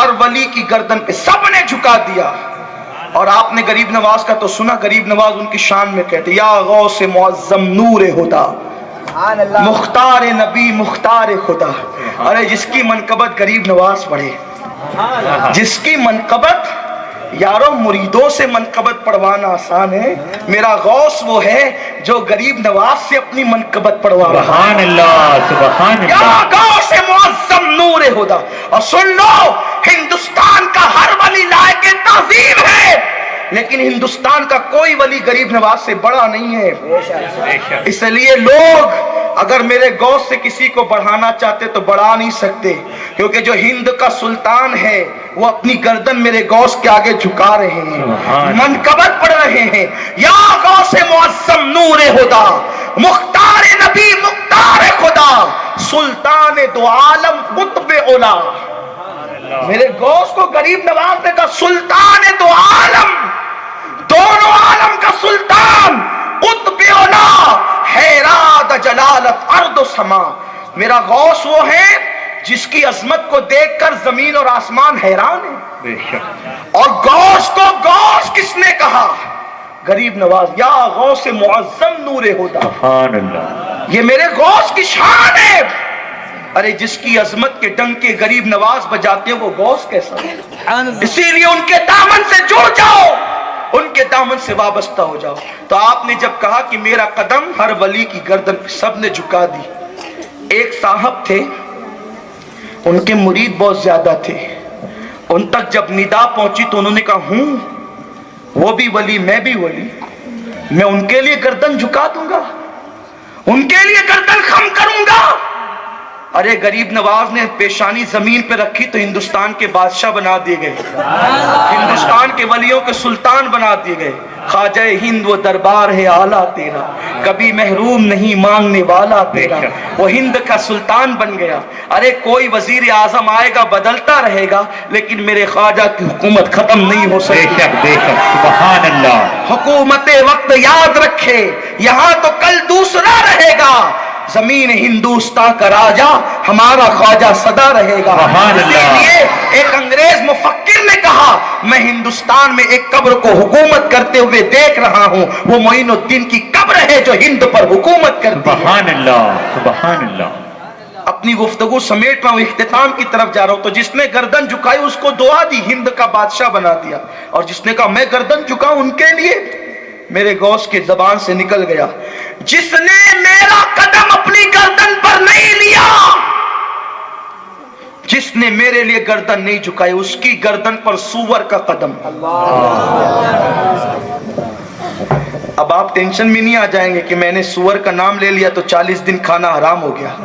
ہر ولی کی گردن پہ سب نے جھکا دیا. اور آپ نے غریب نواز کا تو سنا, غریب نواز ان کی شان میں کہتے یا غوث معظم نور خدا مختار نبی مختار خدا. ارے جس کی منقبت غریب نواز پڑھے, جس کی منقبت, یارو مریدوں سے منقبت پڑھوانا آسان ہے, میرا غوث وہ ہے جو غریب نواز سے اپنی منقبت پڑھوا رہا. سبحان اللہ سبحان اللہ. یا غوث معظم نور خدا. اور سن لو, ہندوستان کا ہر ولی لائق تعظیم ہے, لیکن ہندوستان کا کوئی ولی غریب نواز سے بڑا نہیں ہے. اس لیے لوگ اگر میرے غوث سے کسی کو بڑھانا چاہتے تو بڑھا نہیں سکتے, کیونکہ جو ہند کا سلطان ہے وہ اپنی گردن میرے غوث کے آگے جھکا رہے ہیں, منقبت پڑھ رہے ہیں. یا غوث معظم نور خدا مختار نبی مختار خدا سلطان دو عالم قطب اولا. میرے غوث کو غریب نواز نے کہا سلطان دو عالم, دونوں عالم کا سلطان, قطب اولا, حیرات جلالت ارض و سما. میرا غوث وہ ہے جس کی عظمت کو دیکھ کر زمین اور آسمان حیران ہے. اور غوث کو غوث کس نے کہا؟ غریب نواز. یا غوث معظم نور خدا. سبحان اللہ. یہ میرے غوث کی شان ہے. ارے جس کی عظمت کے ڈنکے غریب نواز بجاتے ہیں وہ غوث کیسا ہے؟ اسی لیے ان کے دامن سے جڑ جاؤ, ان کے دامن سے وابستہ ہو جاؤ. تو آپ نے جب کہا کہ میرا قدم ہر ولی کی گردن سب نے جھکا دی. ایک صاحب تھے, ان کے مرید بہت زیادہ تھے. ان تک جب ندا پہنچی تو انہوں نے کہا ہوں وہ بھی ولی میں بھی ولی, میں ان کے لیے گردن جھکا دوں گا, ان کے لیے گردن خم کروں گا. ارے غریب نواز نے پیشانی زمین پہ رکھی تو ہندوستان کے بادشاہ بنا دیے گئے, ہندوستان کے ولیوں کے سلطان بنا دیے گئے. خواجہ ہند وہ دربار ہے اعلیٰ تیرا, کبھی محروم نہیں مانگنے والا تیرا, وہ ہند کا سلطان بن گیا. ارے کوئی وزیر اعظم آئے گا بدلتا رہے گا, لیکن میرے خواجہ کی حکومت ختم نہیں ہو سکتی. سبحان اللہ. حکومت وقت یاد رکھے, یہاں تو کل دوسرا رہے گا. زمین ہندوستان کا راجا ہمارا خواجہ صدا رہے گا. اس لیے ایک انگریز مفکر نے کہا میں ہندوستان میں ایک قبر کو حکومت کرتے ہوئے دیکھ رہا ہوں, وہ معین الدین کی قبر ہے جو ہند پر حکومت کرتی ہے. سبحان اللہ سبحان اللہ. اپنی گفتگو سمیٹ رہا ہوں, اختتام کی طرف جا رہا ہوں. تو جس نے گردن جھکائی اس کو دعا دی, ہند کا بادشاہ بنا دیا. اور جس نے کہا میں گردن جھکاؤں ان کے لیے, میرے غوث کی زبان سے نکل گیا جس نے میرا قدم اپنی گردن پر نہیں لیا, جس نے میرے لیے گردن نہیں جھکائی اس کی گردن پر سور کا قدم. اب آپ ٹینشن میں نہیں آ جائیں گے کہ میں نے سور کا نام لے لیا تو 40 دن کھانا حرام ہو گیا.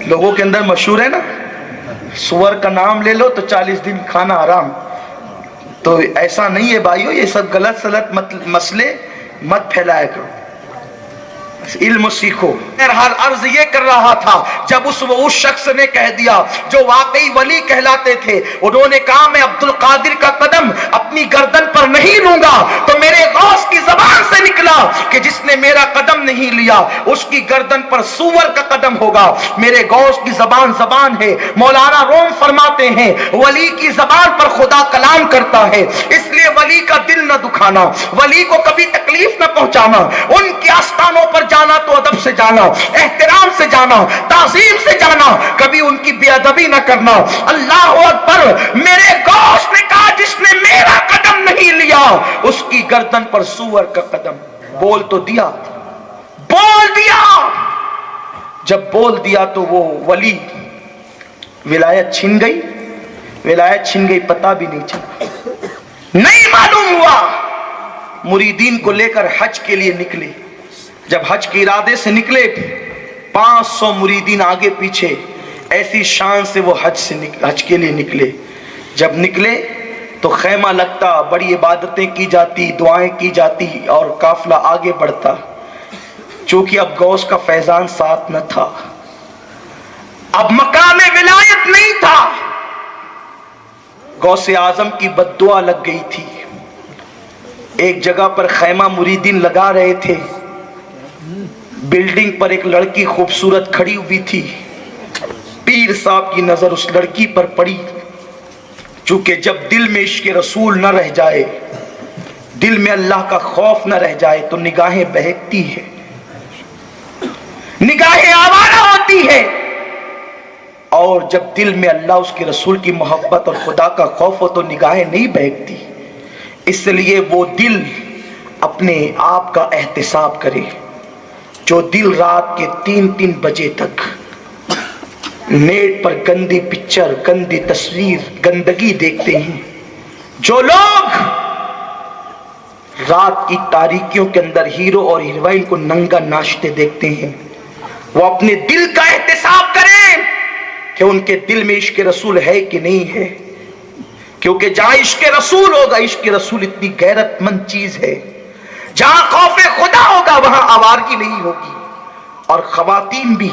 لوگوں کے اندر مشہور ہے نا, سور کا نام لے لو تو 40 دن کھانا حرام. تو ایسا نہیں ہے بھائیو, یہ سب غلط سلط مسئلے مت پھیلایا کرو, علم سیکھو. ہر عرض یہ کر رہا تھا جب اس شخص نے کہہ دیا جو واقعی ولی کہلاتے تھے, انہوں نے کہا میں عبد القادر کا قدم اپنی گردن پر نہیں لوں گا, تو میرے غوث کی زبان سے نکلا کہ جس نے میرا قدم نہیں لیا اس کی گردن پر سور کا قدم ہوگا. میرے غوث کی زبان ہے. مولانا روم فرماتے ہیں ولی کی زبان پر خدا کلام کرتا ہے, اس لیے ولی کا دل نہ دکھانا, ولی کو کبھی تکلیف نہ پہنچانا, ان کے آستانوں پر جانا تو ادب سے جانا, احترام سے جانا, تعظیم سے جانا, کبھی ان کی بے ادبی نہ کرنا. اللہ اکبر. میرے غوث نے کہا جس نے میرا قدم نہیں لیا اس کی گردن پر سور کا قدم. بول تو دیا, بول دیا. جب بول دیا تو وہ ولی ولایت چھن گئی, پتہ بھی نہیں چلا, نہیں معلوم ہوا. مریدین کو لے کر حج کے لیے نکلے. جب حج کے ارادے سے نکلے 500 مریدین آگے پیچھے, ایسی شان سے وہ حج کے لیے نکلے. جب نکلے تو خیمہ لگتا, بڑی عبادتیں کی جاتی, دعائیں کی جاتی اور قافلہ آگے بڑھتا. چونکہ اب غوث کا فیضان ساتھ نہ تھا, اب مقام ولایت نہیں تھا, غوث اعظم کی بددعا لگ گئی تھی. ایک جگہ پر خیمہ مریدین لگا رہے تھے, بلڈنگ پر ایک لڑکی خوبصورت کھڑی ہوئی تھی. پیر صاحب کی نظر اس لڑکی پر پڑی، چونکہ جب دل میں عشق رسول نہ رہ جائے، دل میں اللہ کا خوف نہ رہ جائے تو نگاہیں بہکتی ہے، نگاہیں آوارہ ہوتی ہے، اور جب دل میں اللہ اس کے رسول کی محبت اور خدا کا خوف ہو تو نگاہیں نہیں بہکتی۔ اس لیے وہ دل اپنے آپ کا احتساب کرے جو دل رات کے 3 بجے تک نیٹ پر گندی پکچر، گندی تصویر، گندگی دیکھتے ہیں، جو لوگ رات کی تاریکیوں کے اندر ہیرو اور ہیروئن کو ننگا ناچتے دیکھتے ہیں، وہ اپنے دل کا احتساب کریں کہ ان کے دل میں عشق رسول ہے کہ نہیں ہے، کیونکہ جہاں عشق رسول ہوگا، عشق رسول اتنی غیرت مند چیز ہے، جہاں خوف خدا ہوگا وہاں آوارگی نہیں ہوگی۔ اور خواتین بھی،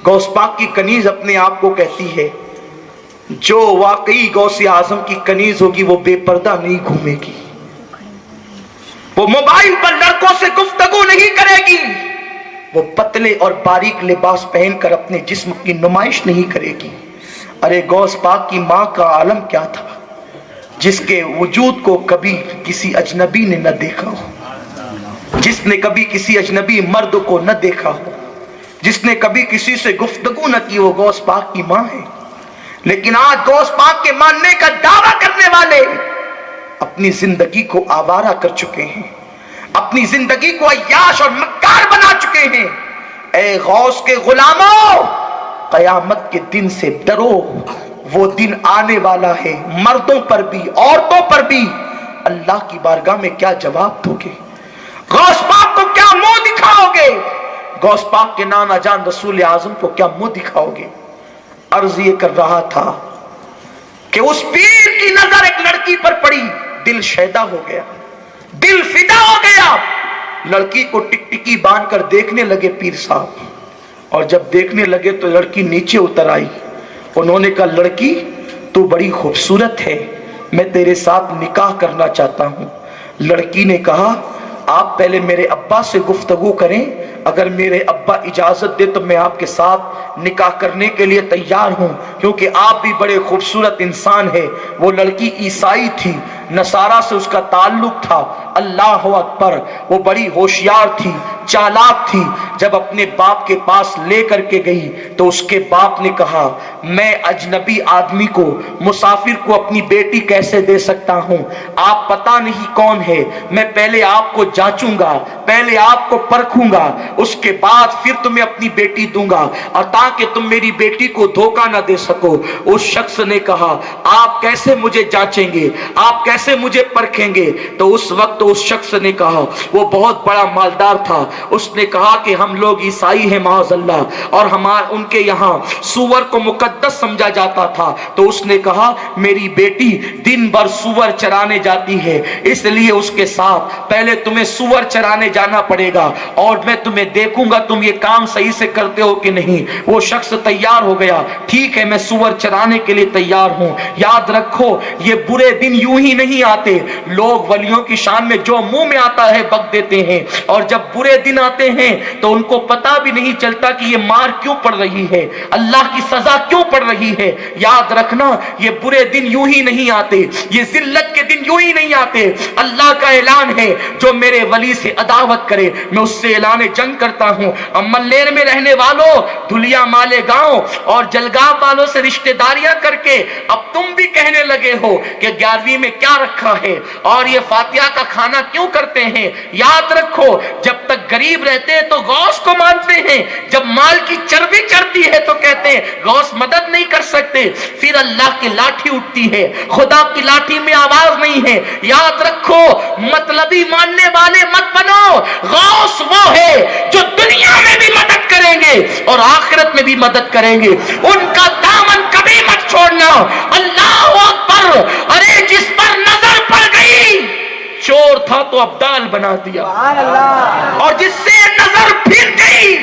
غوث پاک کی کنیز اپنے آپ کو کہتی ہے، جو واقعی غوث اعظم کی کنیز ہوگی وہ بے پردہ نہیں گھومے گی، وہ موبائل پر لڑکوں سے گفتگو نہیں کرے گی، وہ پتلے اور باریک لباس پہن کر اپنے جسم کی نمائش نہیں کرے گی۔ ارے غوث پاک کی ماں کا عالم کیا تھا، جس کے وجود کو کبھی کسی اجنبی نے نہ دیکھا ہو، جس نے کبھی کسی اجنبی مرد کو نہ دیکھا ہو، جس نے کبھی کسی سے گفتگو نہ کی، وہ غوث پاک کی ماں ہے۔ لیکن آج غوث پاک کے ماننے کا دعویٰ کرنے والے اپنی زندگی کو آوارہ کر چکے ہیں، اپنی زندگی کو عیاش اور مکار بنا چکے ہیں۔ اے غوث کے غلاموں، قیامت کے دن سے ڈرو، وہ دن آنے والا ہے، مردوں پر بھی عورتوں پر بھی اللہ کی بارگاہ میں کیا جواب دو گے؟ غوث پاک کو کیا منہ دکھاؤ گے؟ غوث پاک کے نانا جان رسول اعظم کو کیا منہ دکھاؤ گے؟ عرض یہ کر رہا تھا کہ اس پیر کی نظر ایک لڑکی پر پڑی، دل شیدا ہو گیا، دل فدا ہو گیا، لڑکی کو ٹکٹکی باندھ کر دیکھنے لگے پیر صاحب، اور جب دیکھنے لگے تو لڑکی نیچے اتر آئی۔ انہوں نے کہا لڑکی تو بڑی خوبصورت ہے، میں تیرے ساتھ نکاح کرنا چاہتا ہوں۔ لڑکی نے کہا آپ پہلے میرے ابا سے گفتگو کریں، اگر میرے ابا اجازت دے تو میں آپ کے ساتھ نکاح کرنے کے لیے تیار ہوں، کیونکہ آپ بھی بڑے خوبصورت انسان ہیں۔ وہ لڑکی عیسائی تھی، نصارہ سے اس کا تعلق تھا، اللہ اکبر، وہ بڑی ہوشیار تھی، چالاک تھی۔ جب اپنے باپ کے پاس لے کر کے گئی تو اس کے باپ نے کہا میں اجنبی آدمی کو، مسافر کو اپنی بیٹی کیسے دے سکتا ہوں؟ آپ پتہ نہیں کون ہے، میں پہلے آپ کو جانچوں گا، پہلے آپ کو پرکھوں گا، اس کے بعد پھر تمہیں اپنی بیٹی دوں گا، اور تاکہ تم میری بیٹی کو دھوکہ نہ دے سکو۔ اس شخص نے کہا آپ کیسے مجھے جانچیں گے، آپ کیسے مجھے پرکھیں گے؟ تو اس وقت اس شخص نے کہا، وہ بہت بڑا مالدار تھا، اس نے کہا کہ ہم لوگ عیسائی ہیں معاذ اللہ، اور ان کے یہاں سور کو مقدس سمجھا جاتا تھا، تو اس نے کہا میری بیٹی دن بھر سور چرانے جاتی ہے، اس لیے اس کے ساتھ پہلے تمہیں سور چرانے جانا پڑے گا، اور میں تمہیں دیکھوں گا تم یہ کام صحیح سے کرتے ہو کہ نہیں۔ وہ شخص تیار ہو گیا، ٹھیک ہے میں سور چرانے کے لیے تیار ہوں۔ یاد رکھو یہ برے دن یوں ہی نہیں آتے، لوگ ولیوں کی شان میں جو منہ میں آتا ہے بک دیتے ہیں، اور جب برے دن آتے ہیں تو ان کو پتا بھی نہیں چلتا کہ یہ مار کیوں پڑ رہی ہے، اللہ کی سزا کیوں پڑ رہی ہے۔ یاد رکھنا یہ برے دن یوں ہی نہیں آتے، یہ ذلت کے دن یوں ہی نہیں آتے۔ اللہ کا اعلان ہے جو میرے ولی سے عداوت کرے میں اس سے اعلان جنگ کرتا ہوں۔ ملیر میں رہنے والوں، دھلیا مالے گاؤں اور جلگاہ والوں سے رشتہ داریاں کر کے اب تم بھی کہنے لگے ہو کہ 11ویں میں کیا رکھا ہے اور یہ فاتحہ کا کھانا کیوں کرتے ہیں۔ یاد رکھو جب تک غریب رہتے ہیں تو غوث کو مانتے ہیں، جب مال کی چربی چڑھتی ہے تو کہتے ہیں غوث مدد نہیں کر سکتے، پھر اللہ کی لاٹھی اٹھتی ہے، خدا کی لاٹھی میں آواز نہیں ہے۔ یاد رکھو مطلبی ماننے والے مت بنو، غوث وہ ہے جو دنیا میں بھی مدد کریں گے اور آخرت میں بھی مدد کریں گے، ان کا دامن کبھی مت چھوڑنا۔ اللہ اکبر، ارے جس پر نظر پڑ گئی چور تھا تو ابدال بنا دیا، اور جس سے نظر پھر گئی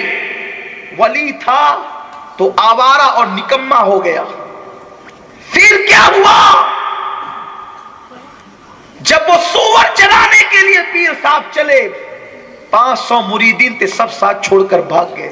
ولی تھا تو آوارہ اور نکما ہو گیا۔ پھر کیا ہوا؟ جب وہ سور چرانے کے لیے پیر صاحب چلے، 500 مریدین تھے، سب ساتھ چھوڑ کر بھاگ گئے۔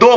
2